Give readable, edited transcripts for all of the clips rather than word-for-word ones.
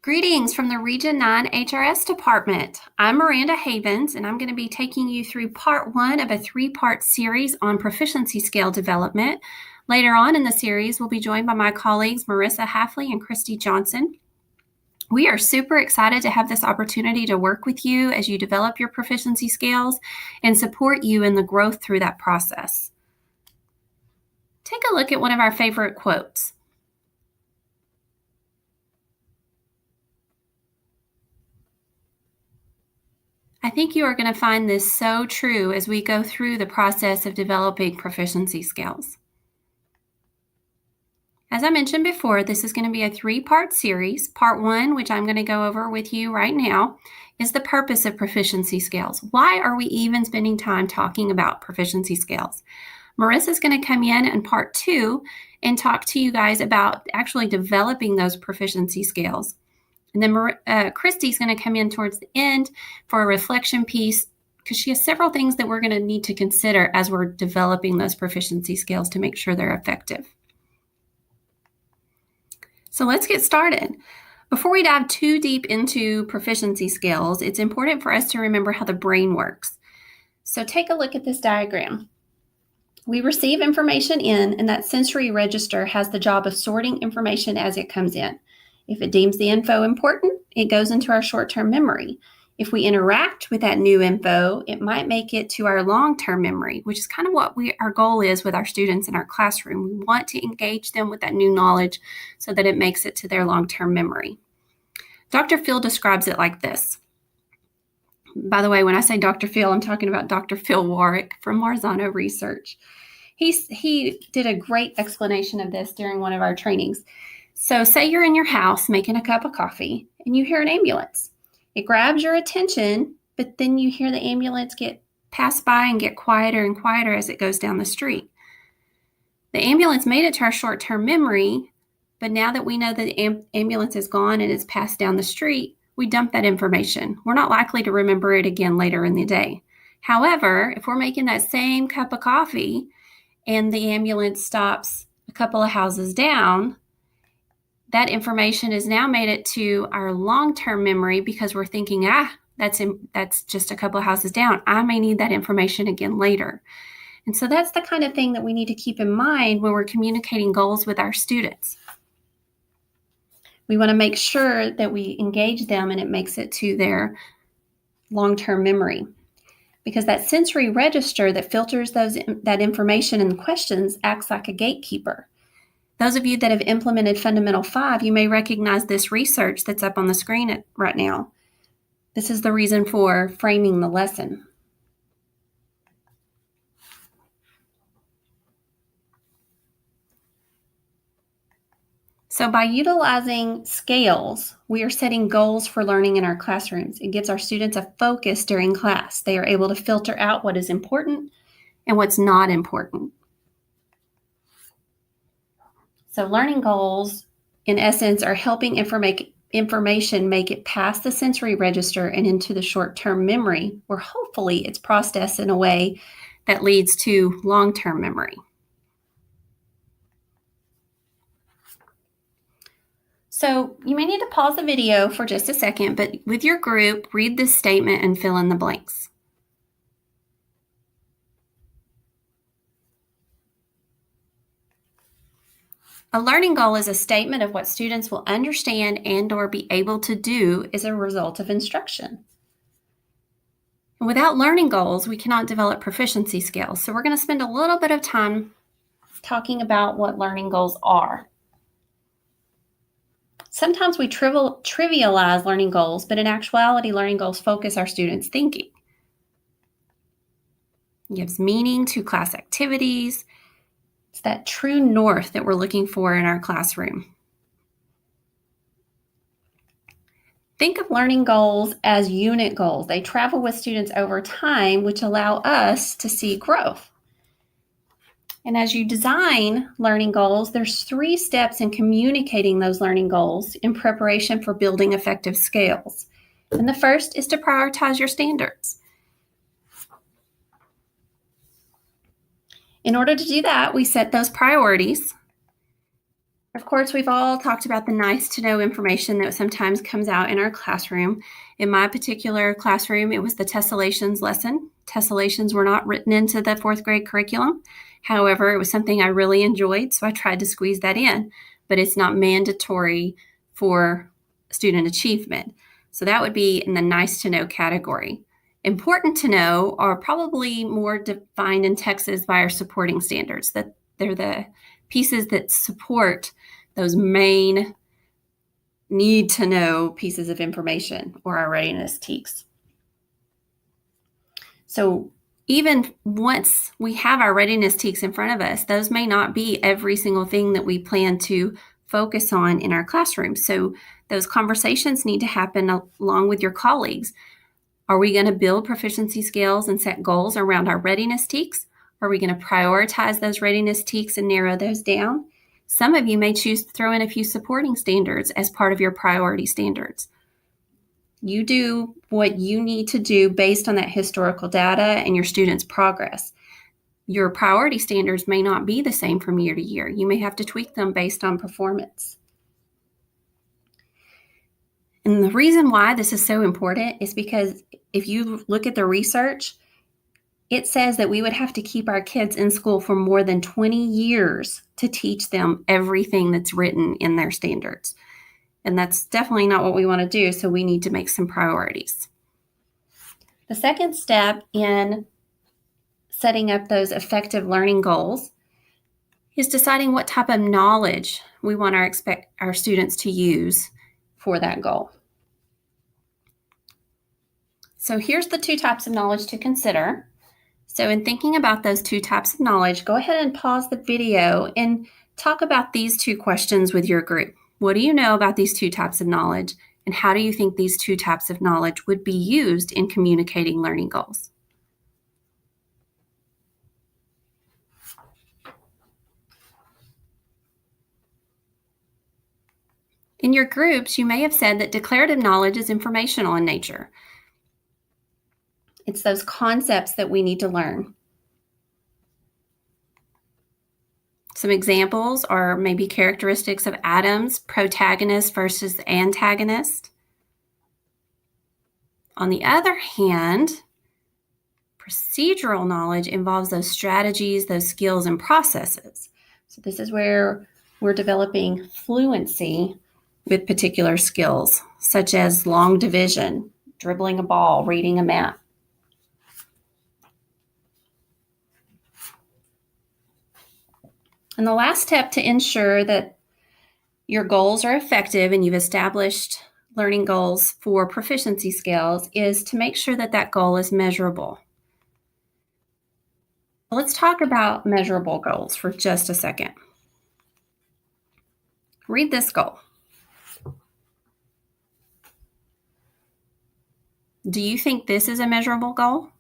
Greetings from the Region 9 HRS Department. I'm Miranda Havens, and I'm going to be taking you through part 1 of a 3-part series on proficiency scale development. Later on in the series, we'll be joined by my colleagues Marissa Halfley and Christy Johnson. We are super excited to have this opportunity to work with you as you develop your proficiency scales and support you in the growth through that process. Take a look at one of our favorite quotes. I think you are going to find this so true as we go through the process of developing proficiency skills. As I mentioned before, this is going to be a 3-part series. Part 1, which I'm going to go over with you right now, is the purpose of proficiency skills. Why are we even spending time talking about proficiency skills? Marissa's going to come in part 2 and talk to you guys about actually developing those proficiency skills. And then Christy's going to come in towards the end for a reflection piece because she has several things that we're going to need to consider as we're developing those proficiency skills to make sure they're effective. So let's get started. Before we dive too deep into proficiency skills, it's important for us to remember how the brain works. So take a look at this diagram. We receive information in, and that sensory register has the job of sorting information as it comes in. If it deems the info important, it goes into our short-term memory. If we interact with that new info, it might make it to our long-term memory, which is kind of what our goal is with our students in our classroom. We want to engage them with that new knowledge so that it makes it to their long-term memory. Dr. Phil describes it like this. By the way, when I say Dr. Phil, I'm talking about Dr. Phil Warwick from Marzano Research. He did a great explanation of this during one of our trainings. So say you're in your house making a cup of coffee and you hear an ambulance. It grabs your attention, but then you hear the ambulance pass by and get quieter and quieter as it goes down the street. The ambulance made it to our short-term memory, but now that we know that the ambulance is gone and it's passed down the street, we dump that information. We're not likely to remember it again later in the day. However, if we're making that same cup of coffee and the ambulance stops a couple of houses down, that information has now made it to our long-term memory because we're thinking, that's just a couple of houses down. I may need that information again later. And so that's the kind of thing that we need to keep in mind when we're communicating goals with our students. We want to make sure that we engage them and it makes it to their long-term memory. Because that sensory register that filters that information and questions acts like a gatekeeper. Those of you that have implemented Fundamental 5, you may recognize this research that's up on the screen right now. This is the reason for framing the lesson. So by utilizing scales, we are setting goals for learning in our classrooms. It gives our students a focus during class. They are able to filter out what is important and what's not important. So learning goals, in essence, are helping information make it past the sensory register and into the short-term memory, where hopefully it's processed in a way that leads to long-term memory. So you may need to pause the video for just a second, but with your group, read this statement and fill in the blanks. A learning goal is a statement of what students will understand and/or be able to do as a result of instruction. And without learning goals, we cannot develop proficiency skills. So we're going to spend a little bit of time talking about what learning goals are. Sometimes we trivialize learning goals, but in actuality, learning goals focus our students' thinking. It gives meaning to class activities. It's that true north that we're looking for in our classroom. Think of learning goals as unit goals. They travel with students over time, which allow us to see growth. And as you design learning goals, there's 3 steps in communicating those learning goals in preparation for building effective skills. And the first is to prioritize your standards. In order to do that, we set those priorities Of course, we've all talked about the nice to know information that sometimes comes out in our classroom. In my particular classroom, it was the tessellations lesson. Tessellations were not written into the fourth grade curriculum. However, it was something I really enjoyed, so I tried to squeeze that in, but it's not mandatory for student achievement. So that would be in the nice to know category. Important to know are probably more defined in Texas by our supporting standards, that they're the pieces that support those main need to know pieces of information, or our readiness teaks. So even once we have our readiness teaks in front of us, those may not be every single thing that we plan to focus on in our classroom. So those conversations need to happen along with your colleagues. Are we going to build proficiency skills and set goals around our readiness teaks? Are we going to prioritize those readiness teaks and narrow those down? Some of you may choose to throw in a few supporting standards as part of your priority standards. You do what you need to do based on that historical data and your students' progress. Your priority standards may not be the same from year to year. You may have to tweak them based on performance. And the reason why this is so important is because if you look at the research, it says that we would have to keep our kids in school for more than 20 years to teach them everything that's written in their standards. And that's definitely not what we want to do, so we need to make some priorities. The second step in setting up those effective learning goals is deciding what type of knowledge we want our students to use for that goal. So here's the two types of knowledge to consider. So in thinking about those two types of knowledge, go ahead and pause the video and talk about these two questions with your group. What do you know about these two types of knowledge, and how do you think these two types of knowledge would be used in communicating learning goals? In your groups, you may have said that declarative knowledge is informational in nature. It's those concepts that we need to learn. Some examples are maybe characteristics of atoms, protagonist versus antagonist. On the other hand, procedural knowledge involves those strategies, those skills, and processes. So this is where we're developing fluency with particular skills, such as long division, dribbling a ball, reading a map. And the last step to ensure that your goals are effective and you've established learning goals for proficiency skills is to make sure that that goal is measurable. Let's talk about measurable goals for just a second. Read this goal. Do you think this is a measurable goal?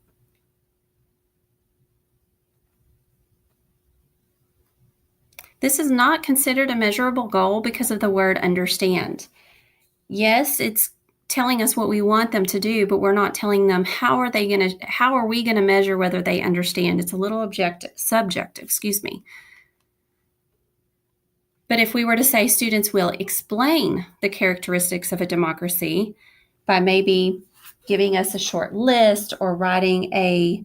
This is not considered a measurable goal because of the word understand. Yes, it's telling us what we want them to do, but we're not telling them how are we going to measure whether they understand. It's a little subjective. But if we were to say students will explain the characteristics of a democracy by maybe giving us a short list or writing a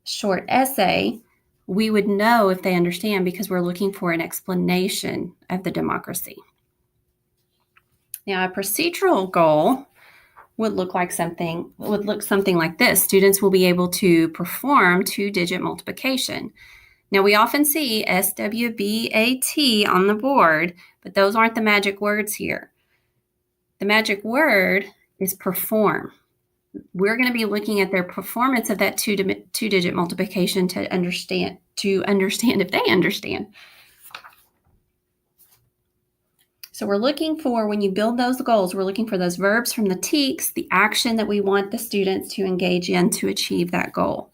short essay, we would know if they understand because we're looking for an explanation of the democracy. Now, a procedural goal would look something like this. Students will be able to perform two-digit multiplication. Now, we often see SWBAT on the board, but those aren't the magic words here. The magic word is perform. We're going to be looking at their performance of that two-digit multiplication to understand if they understand. So we're looking for, when you build those goals, we're looking for those verbs from the TEKS, the action that we want the students to engage in to achieve that goal.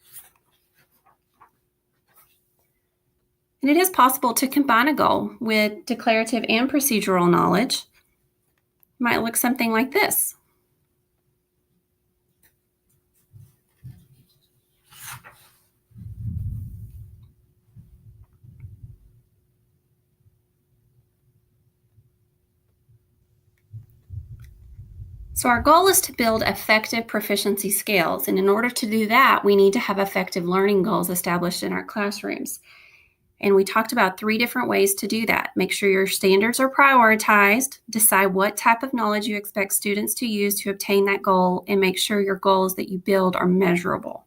And it is possible to combine a goal with declarative and procedural knowledge. It might look something like this. So our goal is to build effective proficiency scales. And in order to do that, we need to have effective learning goals established in our classrooms. And we talked about 3 different ways to do that. Make sure your standards are prioritized, decide what type of knowledge you expect students to use to obtain that goal, and make sure your goals that you build are measurable.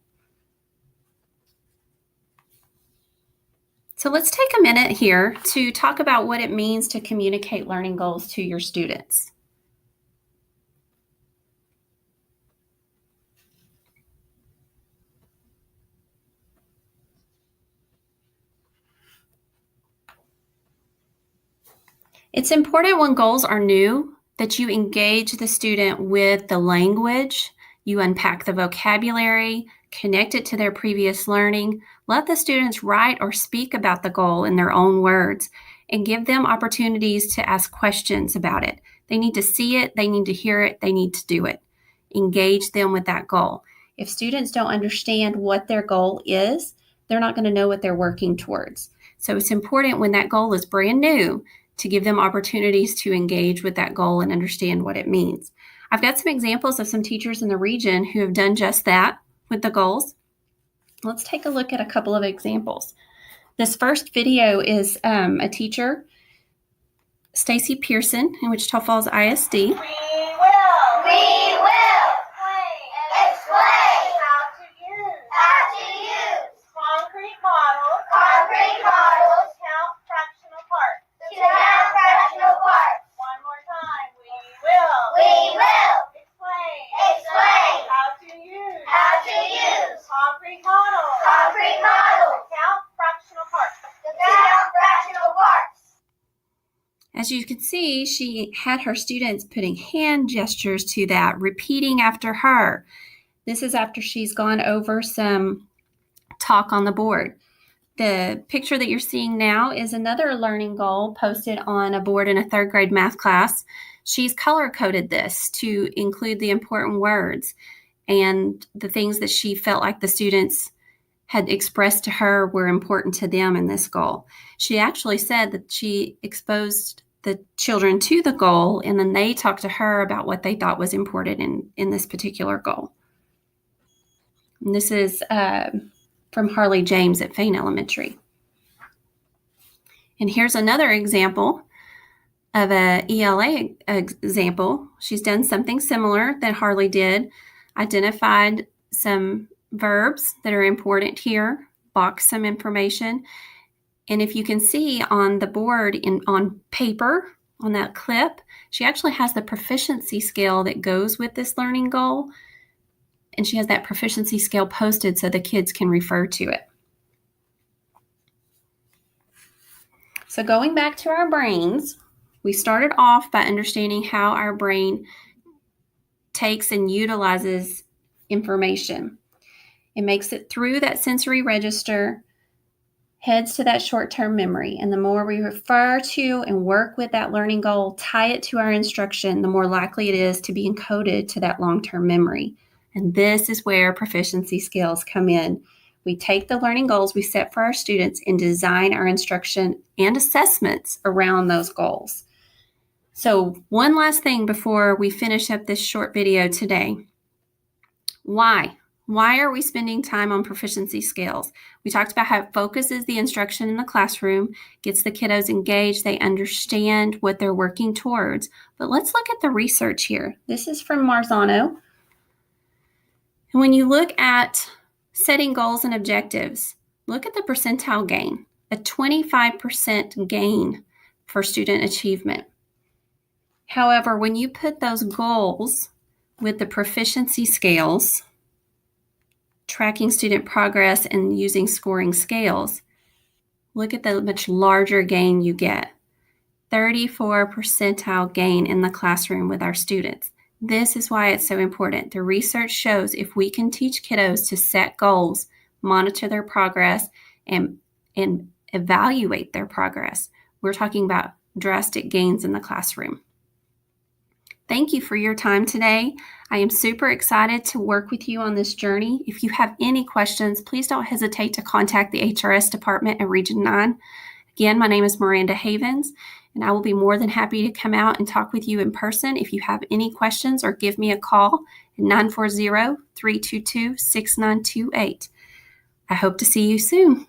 So let's take a minute here to talk about what it means to communicate learning goals to your students. It's important when goals are new that you engage the student with the language, you unpack the vocabulary, connect it to their previous learning, let the students write or speak about the goal in their own words, and give them opportunities to ask questions about it. They need to see it, they need to hear it, they need to do it. Engage them with that goal. If students don't understand what their goal is, they're not going to know what they're working towards. So it's important when that goal is brand new to give them opportunities to engage with that goal and understand what it means. I've got some examples of some teachers in the region who have done just that with the goals. Let's take a look at a couple of examples. This first video is a teacher, Stacy Pearson, in Wichita Falls ISD. We will explain how to use concrete models, count fractional parts. One more time. We will explain how to use concrete models, count fractional parts. As you can see, she had her students putting hand gestures to that, repeating after her. This is after she's gone over some talk on the board. The picture that you're seeing now is another learning goal posted on a board in a 3rd grade math class. She's color-coded this to include the important words and the things that she felt like the students had expressed to her were important to them in this goal. She actually said that she exposed the children to the goal, and then they talked to her about what they thought was important in this particular goal. And this is from Harley James at Fane Elementary. And here's another example of a ELA example. She's done something similar that Harley did, identified some verbs that are important here, boxed some information. And if you can see on the board on paper, on that clip, she actually has the proficiency scale that goes with this learning goal. And she has that proficiency scale posted so the kids can refer to it. So going back to our brains, we started off by understanding how our brain takes and utilizes information. It makes it through that sensory register, heads to that short-term memory. And the more we refer to and work with that learning goal, tie it to our instruction, the more likely it is to be encoded to that long-term memory. And this is where proficiency skills come in. We take the learning goals we set for our students and design our instruction and assessments around those goals. So one last thing before we finish up this short video today. Why? Why are we spending time on proficiency scales? We talked about how it focuses the instruction in the classroom, gets the kiddos engaged, they understand what they're working towards. But let's look at the research here. This is from Marzano. And when you look at setting goals and objectives, look at the percentile gain, a 25% gain for student achievement. However, when you put those goals with the proficiency scales, tracking student progress and using scoring scales, look at the much larger gain you get. 34 percentile gain in the classroom with our students. This is why it's so important. The research shows if we can teach kiddos to set goals, monitor their progress, and evaluate their progress, we're talking about drastic gains in the classroom. Thank you for your time today. I am super excited to work with you on this journey. If you have any questions, please don't hesitate to contact the HRS department at Region 9. Again, my name is Miranda Havens, and I will be more than happy to come out and talk with you in person if you have any questions, or give me a call at 940-322-6928. I hope to see you soon.